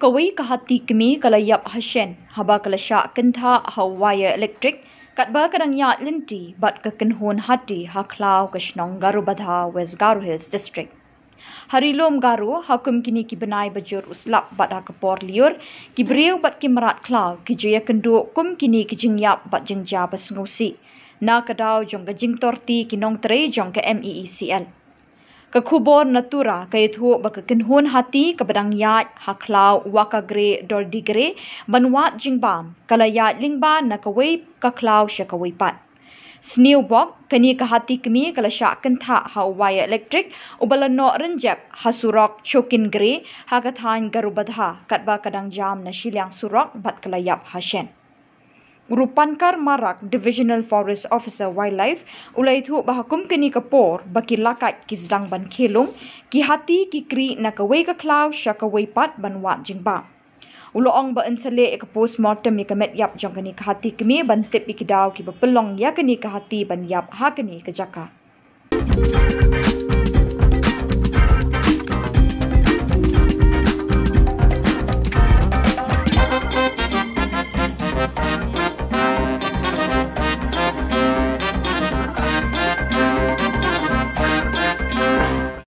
Kawai kahati kami kalayap hasen haba kalasya kentha hawaya elektrik katba kadang ya linti bat kekenhun hati haklau kesnong Garu Badha West Garu Hills District. Hari lom Garu hakum kini ki benai bajur uslap bat hakapor liur ki beriu bat ki merat klau ki jaya kenduk kum kini ki jingyap bat jengja basngusi na kadau jong ka jingtorti ki nong tere jong ka MEECL. Kekubor natura kaitu bakakenhun hati kebedang yat haklau wakagre dordigre banwat jingbam kalayat lingba nakawai kaklau syakawai pat. Sniubok kani kahati kemi kalasyak kentha hawaya elektrik ubalano renjep hasurok chokin gre hagathan Garu Badha katba kadang jam na silyang surok bat kalayap hasen. Rupankar Marak Divisional Forest Officer Wildlife ulai thu bahakum kini kapor baki lakat ki sedang ban kelung ki hati ki kri nakawai ka klau syakawai pat banwat jingba. Uloong ba ensale ek postmortem ni kamet yap jong kani ka hati kemi bantip ikidau ki bepelong ya kani ka hati ban yap ha kani ka jaka.